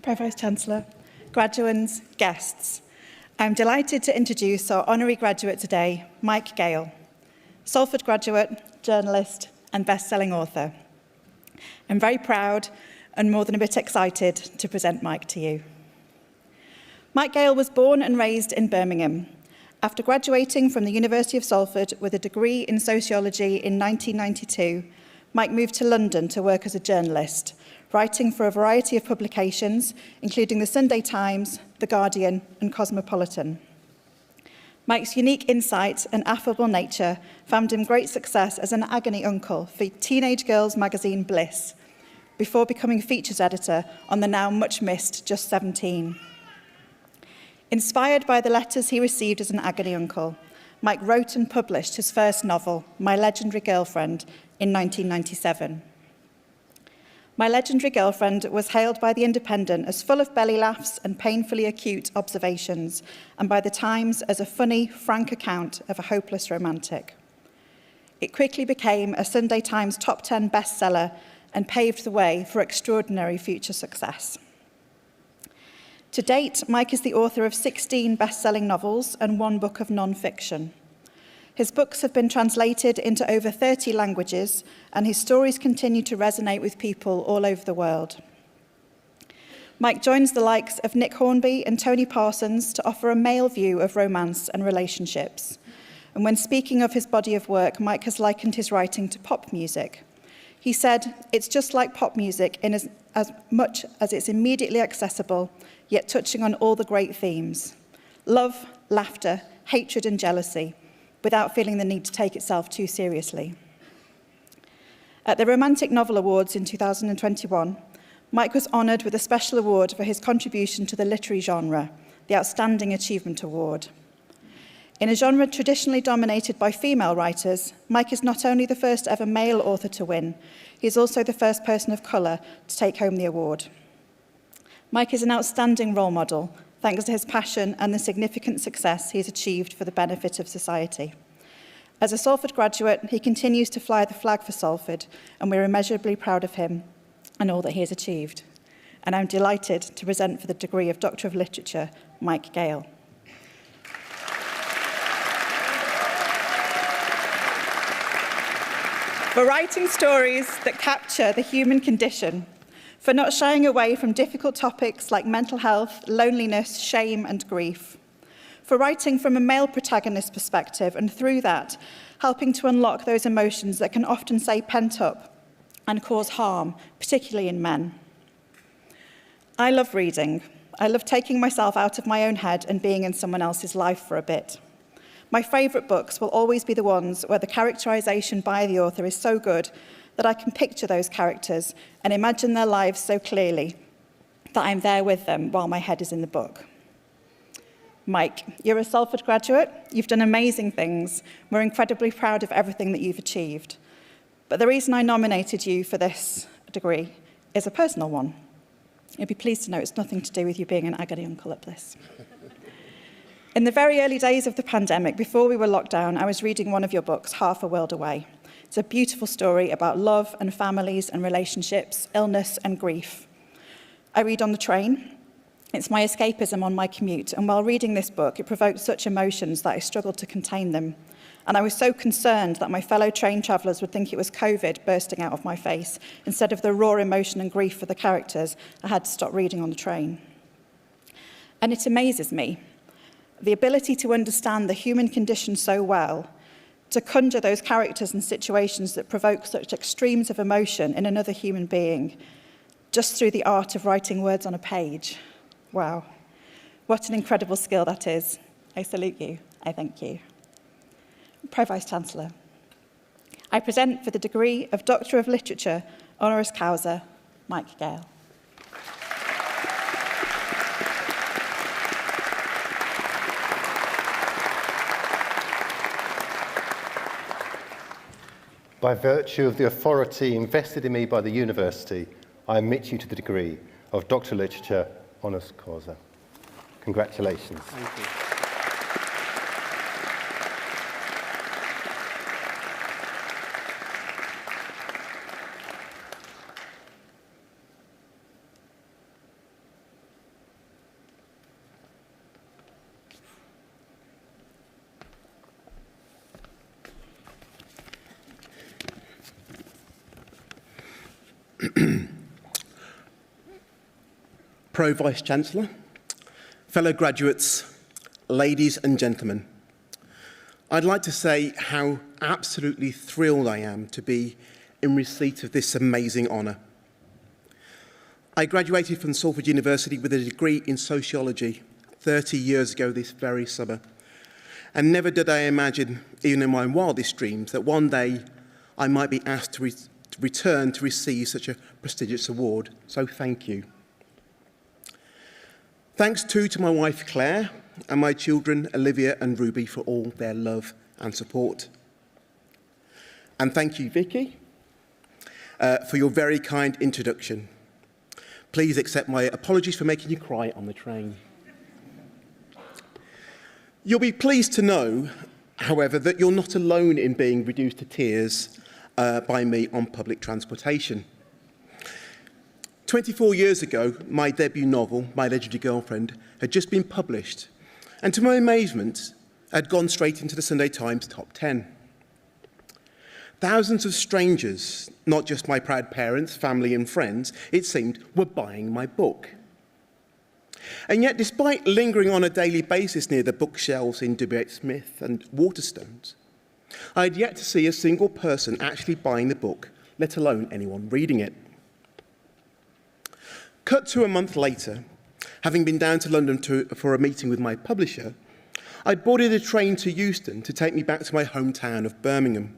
Pro-Vice-Chancellor, graduands, guests, I'm delighted to introduce our honorary graduate today, Mike Gayle, Salford graduate, journalist and best-selling author. I'm very proud and more than a bit excited to present Mike to you. Mike Gayle was born and raised in Birmingham. After graduating from the University of Salford with a degree in sociology in 1992, Mike moved to London to work as a journalist, writing for a variety of publications, including the Sunday Times, The Guardian, and Cosmopolitan. Mike's unique insight and affable nature found him great success as an agony uncle for teenage girls' magazine Bliss, before becoming features editor on the now much-missed Just 17. Inspired by the letters he received as an agony uncle, Mike wrote and published his first novel, My Legendary Girlfriend, in 1997. My Legendary Girlfriend was hailed by The Independent as full of belly laughs and painfully acute observations, and by The Times as a funny, frank account of a hopeless romantic. It quickly became a Sunday Times top 10 bestseller and paved the way for extraordinary future success. To date, Mike is the author of 16 best-selling novels and 1 book of non-fiction. His books have been translated into over 30 languages, and his stories continue to resonate with people all over the world. Mike joins the likes of Nick Hornby and Tony Parsons to offer a male view of romance and relationships. And when speaking of his body of work, Mike has likened his writing to pop music. He said, "It's just like pop music in as much as it's immediately accessible, yet touching on all the great themes: love, laughter, hatred and jealousy, without feeling the need to take itself too seriously." At the Romantic Novel Awards in 2021, Mike was honoured with a special award for his contribution to the literary genre, the Outstanding Achievement Award. In a genre traditionally dominated by female writers, Mike is not only the first ever male author to win, he is also the first person of colour to take home the award. Mike is an outstanding role model, thanks to his passion and the significant success he has achieved for the benefit of society. As a Salford graduate, he continues to fly the flag for Salford, and we're immeasurably proud of him and all that he has achieved. And I'm delighted to present for the degree of Doctor of Literature, Mike Gayle. For writing stories that capture the human condition, for not shying away from difficult topics like mental health, loneliness, shame and grief, for writing from a male protagonist's perspective and through that, helping to unlock those emotions that can often stay pent up and cause harm, particularly in men. I love reading. I love taking myself out of my own head and being in someone else's life for a bit. My favourite books will always be the ones where the characterisation by the author is so good that I can picture those characters and imagine their lives so clearly that I'm there with them while my head is in the book. Mike, you're a Salford graduate. You've done amazing things. We're incredibly proud of everything that you've achieved. But the reason I nominated you for this degree is a personal one. You'll be pleased to know it's nothing to do with you being an agony uncle at Bliss. In the very early days of the pandemic, before we were locked down, I was reading one of your books, Half a World Away. It's a beautiful story about love and families and relationships, illness and grief. I read on the train. It's my escapism on my commute, and while reading this book, it provoked such emotions that I struggled to contain them. And I was so concerned that my fellow train travellers would think it was COVID bursting out of my face, instead of the raw emotion and grief for the characters, I had to stop reading on the train. And it amazes me, the ability to understand the human condition so well, to conjure those characters and situations that provoke such extremes of emotion in another human being, just through the art of writing words on a page. Wow, what an incredible skill that is. I salute you. I thank you. Pro-Vice-Chancellor, I present for the degree of Doctor of Literature, honoris causa, Mike Gayle. By virtue of the authority invested in me by the University, I admit you to the degree of Doctor of Literature, honoris causa. Congratulations. Thank you. Pro-Vice-Chancellor, fellow graduates, ladies and gentlemen, I'd like to say how absolutely thrilled I am to be in receipt of this amazing honour. I graduated from Salford University with a degree in Sociology 30 years ago this very summer, and never did I imagine, even in my wildest dreams, that one day I might be asked to return to receive such a prestigious award, so thank you. Thanks too to my wife Claire and my children Olivia and Ruby for all their love and support. And thank you, Vicky, for your very kind introduction. Please accept my apologies for making you cry on the train. You'll be pleased to know, however, that you're not alone in being reduced to tears by me on public transportation. 24 years ago, my debut novel, My Legendary Girlfriend, had just been published, and to my amazement, had gone straight into the Sunday Times top 10. Thousands of strangers, not just my proud parents, family and friends, it seemed, were buying my book. And yet, despite lingering on a daily basis near the bookshelves in W.H. Smith and Waterstones, I had yet to see a single person actually buying the book, let alone anyone reading it. Cut to a month later, having been down to London for a meeting with my publisher, I boarded a train to Euston to take me back to my hometown of Birmingham.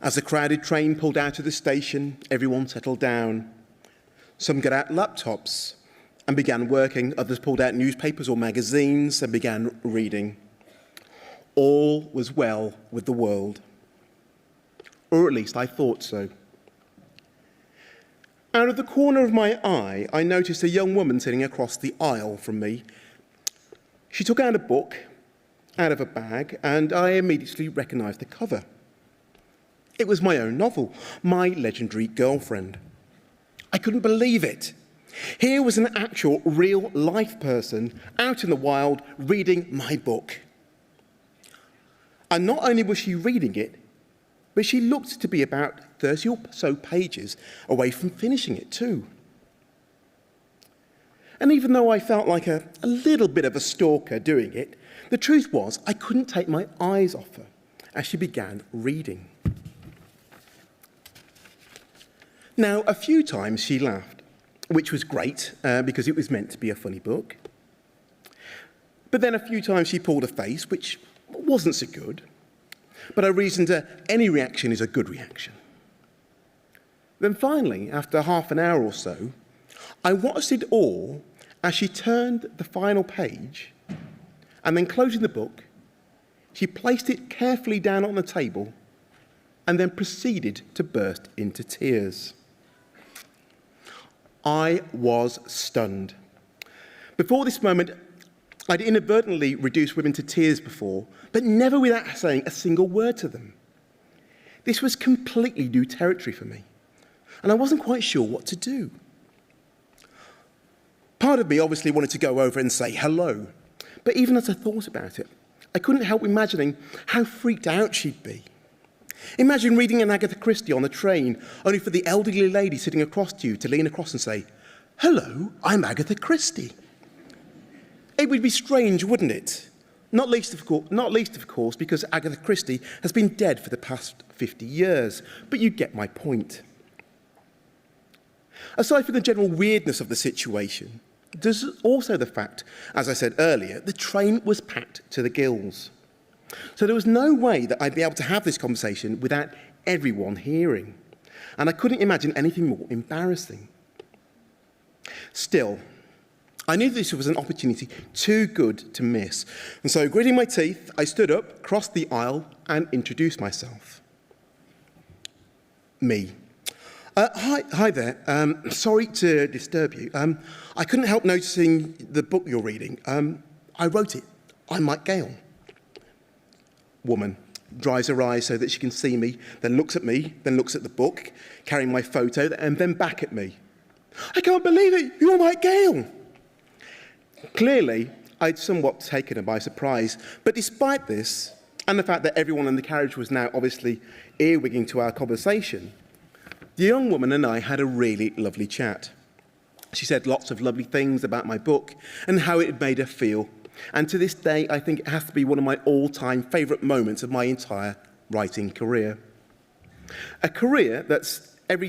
As the crowded train pulled out of the station, everyone settled down. Some got out laptops and began working. Others pulled out newspapers or magazines and began reading. All was well with the world. Or at least I thought so. Out of the corner of my eye, I noticed a young woman sitting across the aisle from me. She took out a book out of a bag, and I immediately recognised the cover. It was my own novel, My Legendary Girlfriend. I couldn't believe it. Here was an actual, real-life person out in the wild reading my book. And not only was she reading it, but she looked to be about 30 or so pages away from finishing it too. And even though I felt like a little bit of a stalker doing it, the truth was I couldn't take my eyes off her as she began reading. Now, a few times she laughed, which was great because it was meant to be a funny book. But then a few times she pulled a face, which wasn't so good. But I reasoned any reaction is a good reaction. Then finally, after half an hour or so, I watched it all as she turned the final page, and then closing the book, she placed it carefully down on the table and then proceeded to burst into tears. I was stunned. Before this moment, I'd inadvertently reduced women to tears before, but never without saying a single word to them. This was completely new territory for me, and I wasn't quite sure what to do. Part of me obviously wanted to go over and say hello, but even as I thought about it, I couldn't help imagining how freaked out she'd be. Imagine reading an Agatha Christie on the train, only for the elderly lady sitting across to you to lean across and say, "Hello, I'm Agatha Christie." It would be strange, wouldn't it? Not least, of course, because Agatha Christie has been dead for the past 50 years, but you get my point. Aside from the general weirdness of the situation, there's also the fact, as I said earlier, the train was packed to the gills. So there was no way that I'd be able to have this conversation without everyone hearing. And I couldn't imagine anything more embarrassing. Still, I knew this was an opportunity too good to miss. And so, gritting my teeth, I stood up, crossed the aisle, and introduced myself. Me. Hi there. Sorry to disturb you. I couldn't help noticing the book you're reading. I wrote it. I'm Mike Gayle. Woman. Dries her eyes so that she can see me, then looks at me, then looks at the book, carrying my photo, and then back at me. I can't believe it. You're Mike Gayle. Clearly, I'd somewhat taken her by surprise, but despite this, and the fact that everyone in the carriage was now obviously earwigging to our conversation, The young woman and I had a really lovely chat. She said lots of lovely things about my book and how it had made her feel. And to this day, I think it has to be one of my all-time favourite moments of my entire writing career. A career there's every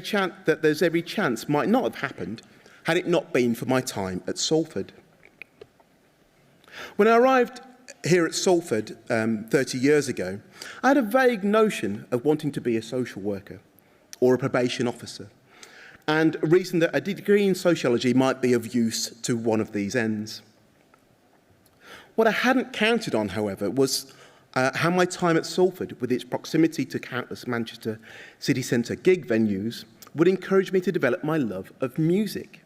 chance might not have happened had it not been for my time at Salford. When I arrived here at Salford 30 years ago, I had a vague notion of wanting to be a social worker or a probation officer, and reasoned that a degree in sociology might be of use to one of these ends. What I hadn't counted on, however, was how my time at Salford, with its proximity to countless Manchester city centre gig venues, would encourage me to develop my love of music.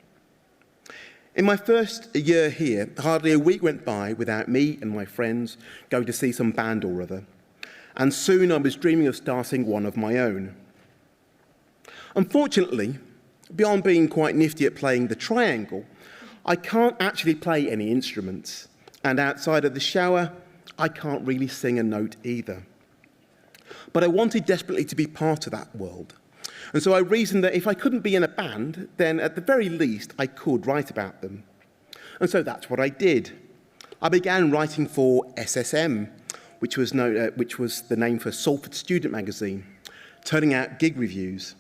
In my first year here, hardly a week went by without me and my friends going to see some band or other, and soon I was dreaming of starting one of my own. Unfortunately, beyond being quite nifty at playing the triangle, I can't actually play any instruments, and outside of the shower, I can't really sing a note either. But I wanted desperately to be part of that world, and so I reasoned that if I couldn't be in a band, then at the very least I could write about them. And so that's what I did. I began writing for SSM, which was the name for Salford Student Magazine, turning out gig reviews.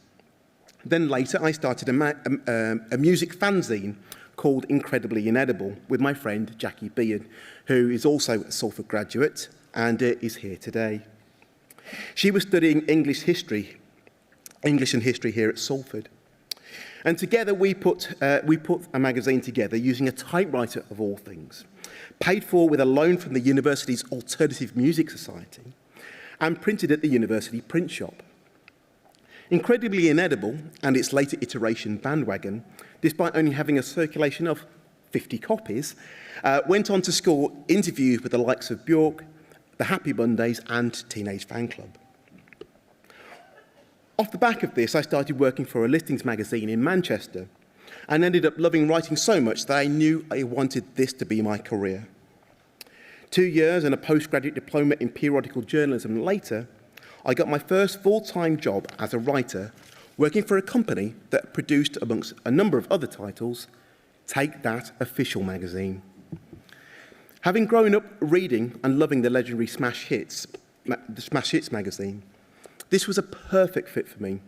Then later I started a music fanzine called Incredibly Inedible with my friend Jackie Beard, who is also a Salford graduate and is here today. She was studying English and history here at Salford. And together we put a magazine together using a typewriter of all things, paid for with a loan from the university's Alternative Music Society and printed at the university print shop. Incredibly Inedible and its later iteration Bandwagon, despite only having a circulation of 50 copies, went on to score interviews with the likes of Bjork, the Happy Mondays and Teenage Fan Club. Off the back of this, I started working for a listings magazine in Manchester and ended up loving writing so much that I knew I wanted this to be my career. 2 years and a postgraduate diploma in periodical journalism later, I got my first full-time job as a writer, working for a company that produced, amongst a number of other titles, Take That Official magazine. Having grown up reading and loving the legendary Smash Hits magazine, this was a perfect fit for me.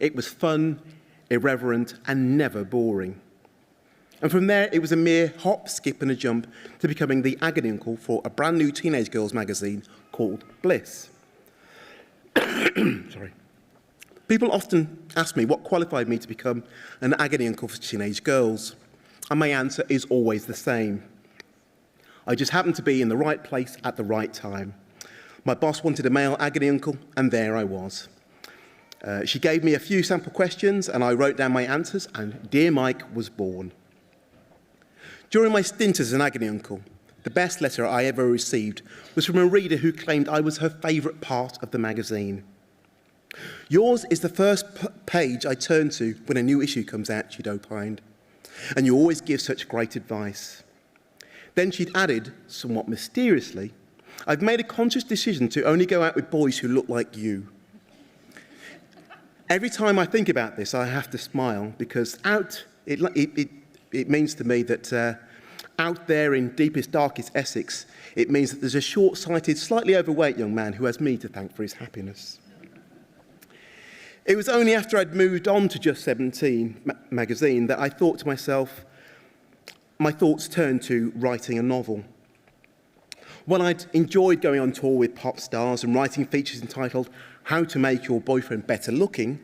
It was fun, irreverent, and never boring. And from there, it was a mere hop, skip, and a jump to becoming the agony uncle for a brand new teenage girls magazine called Bliss. Sorry. People often ask me what qualified me to become an agony uncle for teenage girls, and my answer is always the same. I just happened to be in the right place at the right time. My boss wanted a male agony uncle, and there I was. She gave me a few sample questions, and I wrote down my answers, and Dear Mike was born. During my stint as an agony uncle, the best letter I ever received was from a reader who claimed I was her favourite part of the magazine. Yours is the first page I turn to when a new issue comes out, she'd opined, and you always give such great advice. Then she'd added, somewhat mysteriously, I've made a conscious decision to only go out with boys who look like you. Every time I think about this, I have to smile, because it means to me that out there in deepest, darkest Essex, it means that there's a short-sighted, slightly overweight young man who has me to thank for his happiness. It was only after I'd moved on to Just 17 magazine that I thought to myself, my thoughts turned to writing a novel. While I'd enjoyed going on tour with pop stars and writing features entitled How to Make Your Boyfriend Better Looking,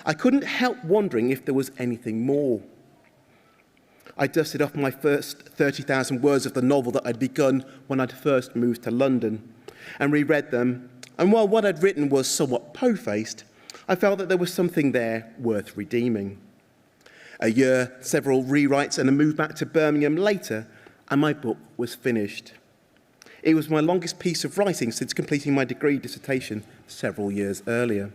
I couldn't help wondering if there was anything more. I dusted off my first 30,000 words of the novel that I'd begun when I'd first moved to London and reread them, and while what I'd written was somewhat po-faced, I felt that there was something there worth redeeming. A year, several rewrites, and a move back to Birmingham later, and my book was finished. It was my longest piece of writing since completing my degree dissertation several years earlier.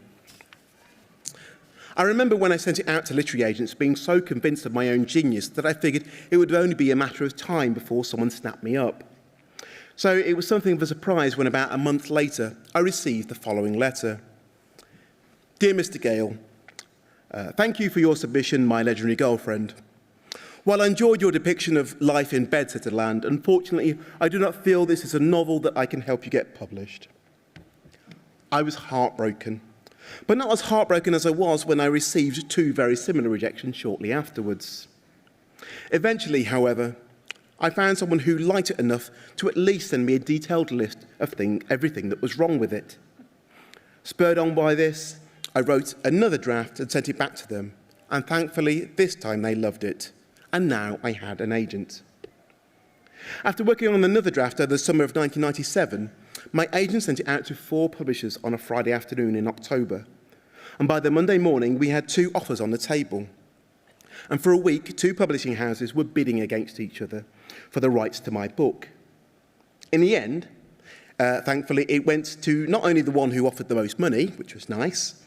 I remember when I sent it out to literary agents being so convinced of my own genius that I figured it would only be a matter of time before someone snapped me up. So it was something of a surprise when about a month later I received the following letter. Dear Mr. Gale, Thank you for your submission, My Legendary Girlfriend. While I enjoyed your depiction of life in bedsitter land, unfortunately, I do not feel this is a novel that I can help you get published. I was heartbroken, but not as heartbroken as I was when I received 2 very similar rejections shortly afterwards. Eventually, however, I found someone who liked it enough to at least send me a detailed list of everything that was wrong with it. Spurred on by this, I wrote another draft and sent it back to them, and thankfully, this time they loved it. And now I had an agent. After working on another draft over the summer of 1997, my agent sent it out to 4 publishers on a Friday afternoon in October. And by the Monday morning, we had 2 offers on the table. And for a week, 2 publishing houses were bidding against each other for the rights to my book. In the end, thankfully, it went to not only the one who offered the most money, which was nice,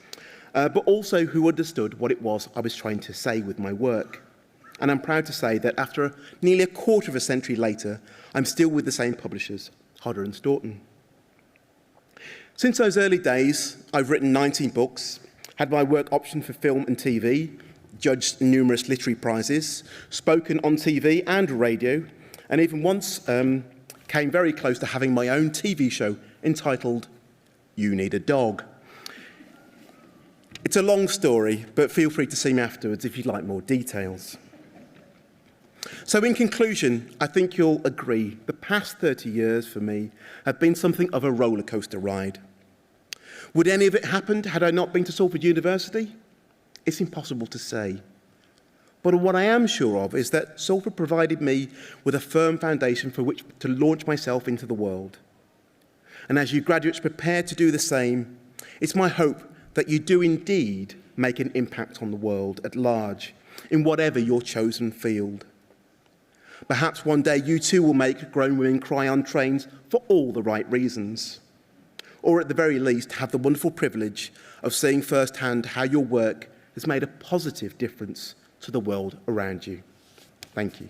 but also who understood what it was I was trying to say with my work. And I'm proud to say that after nearly a quarter of a century later, I'm still with the same publishers, Hodder and Stoughton. Since those early days, I've written 19 books, had my work optioned for film and TV, judged numerous literary prizes, spoken on TV and radio, and even once came very close to having my own TV show entitled You Need a Dog. It's a long story, but feel free to see me afterwards if you'd like more details. So in conclusion, I think you'll agree the past 30 years for me have been something of a roller coaster ride. Would any of it happened had I not been to Salford University? It's impossible to say. But what I am sure of is that Salford provided me with a firm foundation for which to launch myself into the world. And as you graduates prepare to do the same, it's my hope that you do indeed make an impact on the world at large, in whatever your chosen field. Perhaps one day you too will make grown women cry on trains for all the right reasons. Or at the very least, have the wonderful privilege of seeing firsthand how your work has made a positive difference to the world around you. Thank you.